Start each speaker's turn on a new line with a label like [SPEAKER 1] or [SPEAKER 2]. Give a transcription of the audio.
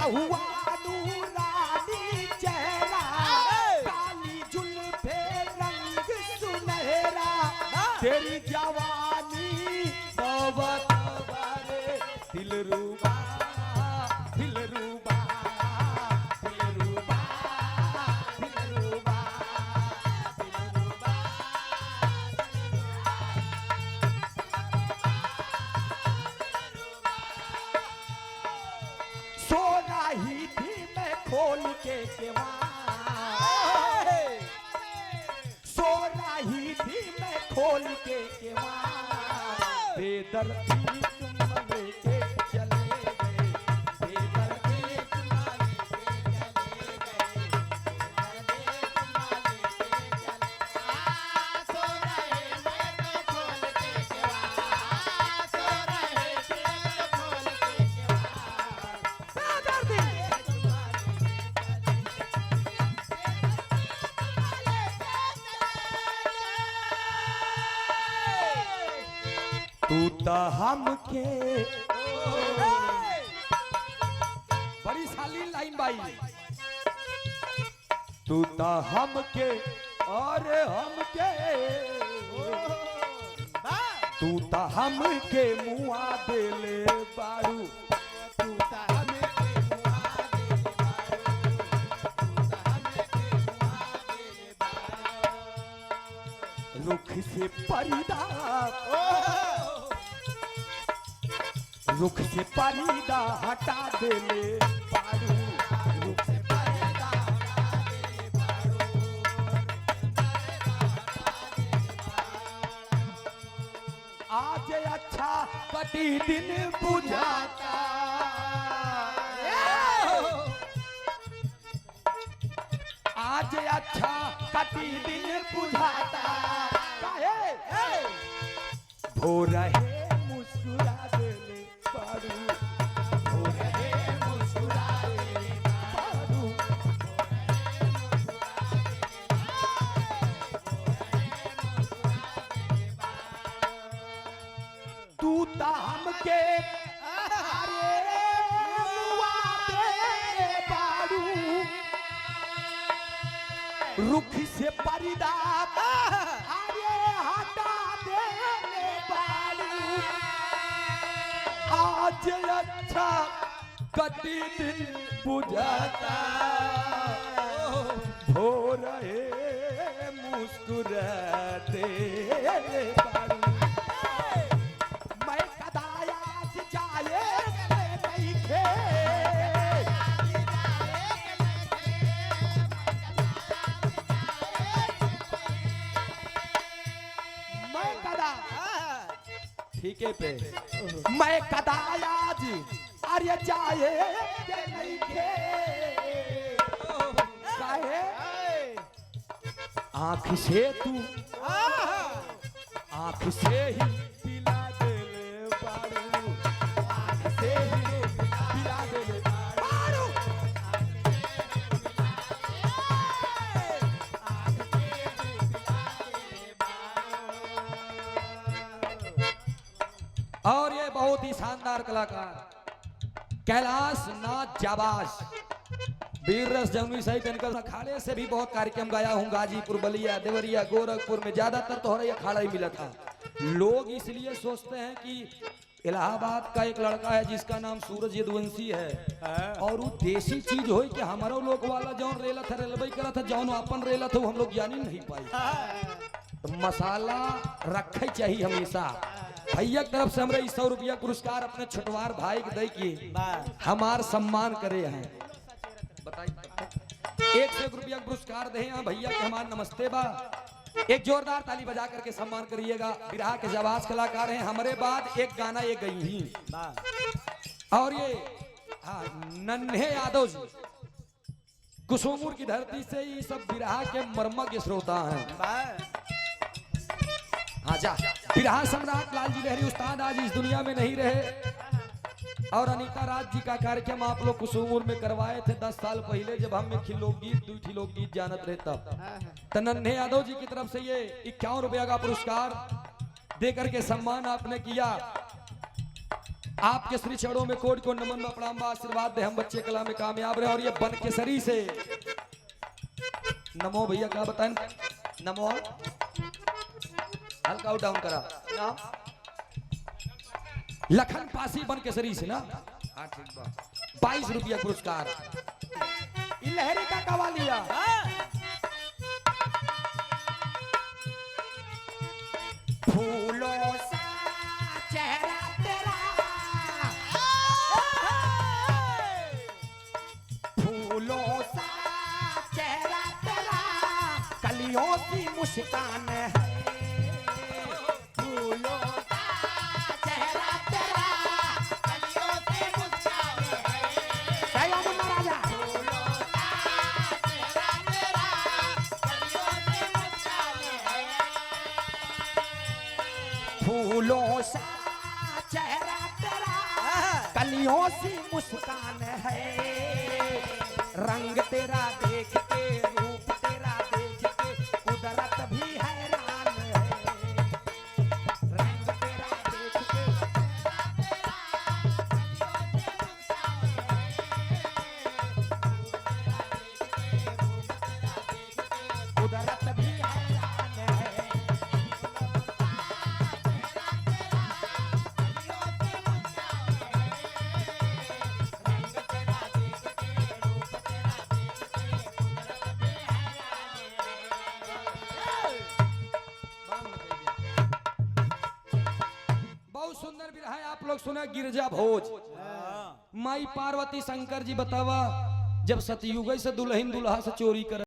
[SPEAKER 1] कैसा हुआ नूरानी चेहरा, काली जुल्फे रंग सुनहरा, तेरी जवानी तौबा तौबा रे दिलरुबा दिलरुबा दिलरुबा दिलरुबा दिलरुबा। सो रही थी मैं खोल के केवाड़, सो रही थी मैं खोल के केवाड़, बेदर्दी तुम लेके चले गए, बेदर्दी तुम लेके चले गए, बेदर्दी तुम लेके चले। सो रहे मैं तो खोल के केवाड़, सो रहे थे तो खोल के केवाड़, बेदर्दी तू तो हमके बड़ी साली लाइन बाई, तू तो हमके और हमके, तू तो हमके मुआ देले बारू, तू तो हमके मुआ देले बारू, तू तो हमके मुआ देले बारू। रुख से पर्दा रुख से पर्दा हटा देले बारू, रुख से पर्दा हटा देले बारू, आज अच्छा कटी दिन बुझाता, आज अच्छा कटी दिन बुझाता, काहे भो रहे मुस्कुरा देले बारू, भो रहे मुस्कुरा देले बारू, तू ता हमके अरे मुआ देले बारू, रुख से पर्दा अरे हटा देले बारू, आज अच्छा कटी दिन बुझाता, हो रहे मुस्कुराते बारू। मैं कदाया जाए नहीं खे, मैं कदा ठीक है पे मैं कदाया जी अरे जाए नहीं खे, काहे आँख से तू आँख से ही पिला देले बारू, आँख से ही पिला देले बारू, और ये बहुत ही शानदार कलाकार कैलाश नाथ जाबाज वीर रस जमुई सहित इनका अखाड़े से भी बहुत कार्यक्रम गाया हूँ, गाजीपुर, बलिया, देवरिया, गोरखपुर में ज्यादातर तो हमारा अखाड़ा ही मिला था। लोग इसलिए सोचते हैं कि इलाहाबाद का एक लड़का है जिसका नाम सूरज यदुवंशी है और वो देसी चीज हो कि हमारा लोग वाला जौन रेला था रेलवे करा था, जौन अपन रेला था वो हम लोग जानी नहीं पाई। तो मसाला रखे चाहिए हमेशा। भैया की तरफ से हमारे 100 रुपया पुरस्कार अपने छोटवार भाई के दे के हमार सम्मान करे हैं। बताइए 100 रुपया पुरस्कार दे भैया के हमार नमस्ते बा। एक जोरदार ताली बजा करके सम्मान करिएगा। बिरहा के जाबाज कलाकार हैं। हमारे बाद एक गाना ये गई ही और ये नन्हे यादव जी कुसुमपुर की धरती से ये सब बिरहा के मर्मज्ञ श्रोता हैं। आजा बिरहा सम्राट लालजी लहरी उस्ताद आज इस दुनिया में नहीं रहे और अनीता राज जी का कार्यक्रम आप लोग कुसुमपुर में करवाए थे 10 साल पहले जब हम एक लोकगीत 2 लोकगीत जानत रहे तब। तो नन्हे यादव जी की तरफ से ये 51 रुपया का पुरस्कार दे करके सम्मान आपने किया। आपके श्री चरणों में कोट को नमन व प्रणाम व आशीर्वाद दे हम बच्चे कला में कामयाब रहे। और ये बन केसरी से नमो भैया क्या बताएं, नमो हल्का डाउन करा नाम लखन पासी बन केसरी से ना। हाँ ठीक बात। 22 रुपया पुरस्कार। लहरी का गवा लिया।
[SPEAKER 2] फूलों सा चेहरा तेरा, फूलों सा चेहरा तेरा, कलियों की मुस्कान है। फूलों सा चेहरा तेरा, कलियों की मुस्कान है। जय हो महाराजा। फूलों सा चेहरा तेरा, कलियों की मुस्कान है। फूलों सा चेहरा तेरा, कलियों सी मुस्कान है। रंग तेरा देख के, रूप तेरा देख के, कुदरत भी हैरान है। रंग तेरा देख के, कुदरत भी हैरान है।
[SPEAKER 1] बहुत सुंदर विरह है। आप लोग सुना गिरजा भोज। माई पार्वती शंकर जी बतावा जब सतयुग से दुल्हन दुल्हा से चोरी कर